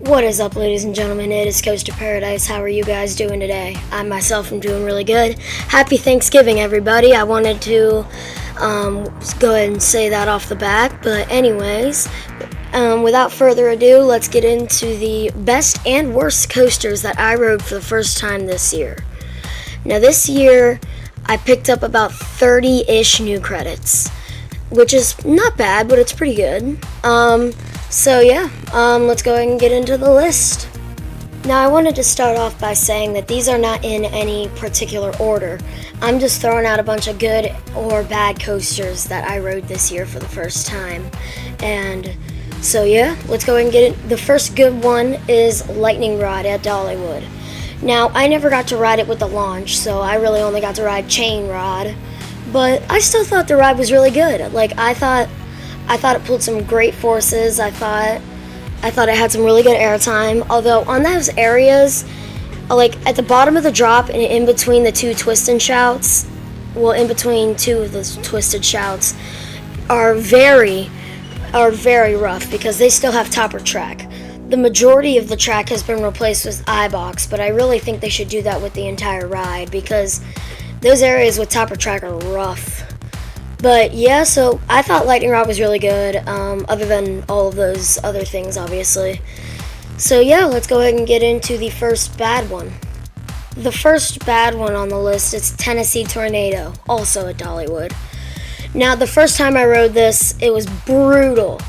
What is up, ladies and gentlemen? It is Coaster Paradise. How are you guys doing today? I myself am doing really good. Happy Thanksgiving, everybody. I wanted to go ahead and say that off the bat, but anyways, without further ado, let's get into the best and worst coasters that I rode for the first time this year. Now, this year, I picked up about 30-ish new credits, which is not bad, but it's pretty good. Let's go ahead and get into the list. Now, I wanted to start off by saying that these are not in any particular order. I'm just throwing out a bunch of good or bad coasters that I rode this year for the first time. And so let's go ahead and get it. The first good one is Lightning Rod at Dollywood. Now, I never got to ride it with the launch, so I really only got to ride Chain Rod. But I still thought the ride was really good. I thought it pulled some great forces. I thought it had some really good airtime. Although on those areas, at the bottom of the drop and in between the two twisted shouts, in between two of those twisted shouts, are very rough because they still have topper track. The majority of the track has been replaced with iBox, but I really think they should do that with the entire ride because those areas with topper track are rough. But so I thought Lightning Rod was really good, other than all of those other things, obviously. So let's go ahead and get into the first bad one. The first bad one on the list is Tennessee Tornado, also at Dollywood. Now, the first time I rode this, it was brutal.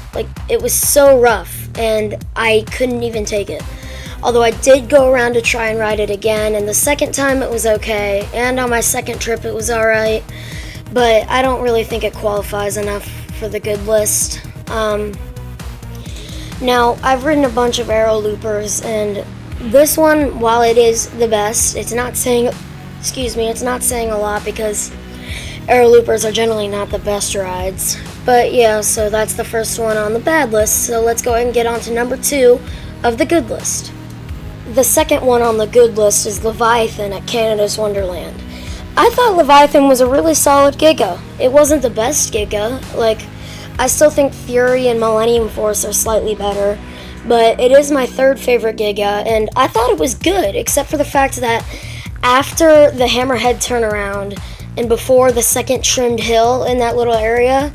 It was so rough, and I couldn't even take it. Although I did go around to try and ride it again, and the second time it was okay, and on my second trip it was alright. But I don't really think it qualifies enough for the good list. Now, I've ridden a bunch of aero loopers, and this one, while it is the best, it's not saying a lot because aero loopers are generally not the best rides. But so that's the first one on the bad list. So let's go ahead and get on to number 2 of the good list. The second one on the good list is Leviathan at Canada's Wonderland. I thought Leviathan was a really solid Giga. It wasn't the best Giga. I still think Fury and Millennium Force are slightly better, but it is my third favorite Giga, and I thought it was good, except for the fact that after the Hammerhead turnaround and before the second trimmed hill in that little area,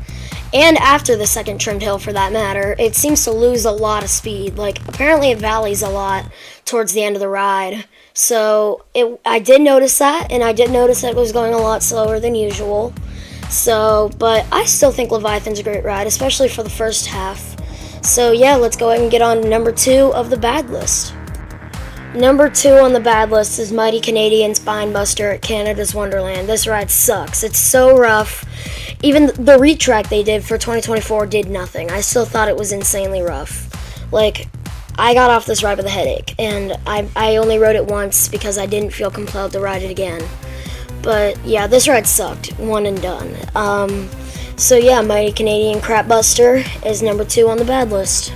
and after the second trimmed hill for that matter, it seems to lose a lot of speed. Apparently it valleys a lot towards the end of the ride. So I did notice that, and I did notice that it was going a lot slower than usual. But I still think Leviathan's a great ride, especially for the first half. So let's go ahead and get on to number 2 of the bad list. Number 2 on the bad list is Mighty Canadian Spinebuster at Canada's Wonderland. This ride sucks. It's so rough. Even the retrack they did for 2024 did nothing. I still thought it was insanely rough. I got off this ride with a headache, and I only rode it once because I didn't feel compelled to ride it again. But this ride sucked. One and done. Mighty Canadian Crapbuster is number 2 on the bad list.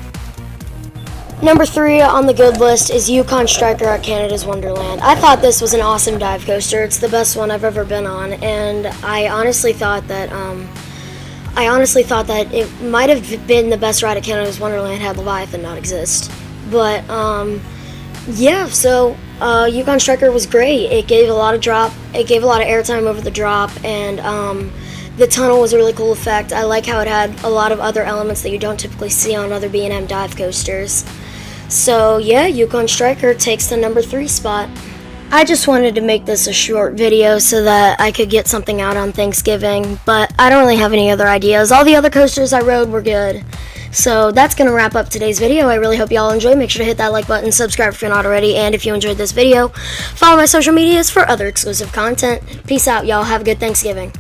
Number 3 on the good list is Yukon Striker at Canada's Wonderland. I thought this was an awesome dive coaster. It's the best one I've ever been on, and I honestly thought that it might have been the best ride at Canada's Wonderland had Leviathan not exist. But Yukon Striker was great. It gave a lot of airtime over the drop, and the tunnel was a really cool effect. I like how it had a lot of other elements that you don't typically see on other B&M dive coasters. So Yukon Striker takes the number 3 spot. I just wanted to make this a short video so that I could get something out on Thanksgiving, but I don't really have any other ideas. All the other coasters I rode were good. So that's going to wrap up today's video. I really hope you all enjoyed. Make sure to hit that like button, subscribe if you're not already, and if you enjoyed this video, follow my social medias for other exclusive content. Peace out, y'all. Have a good Thanksgiving.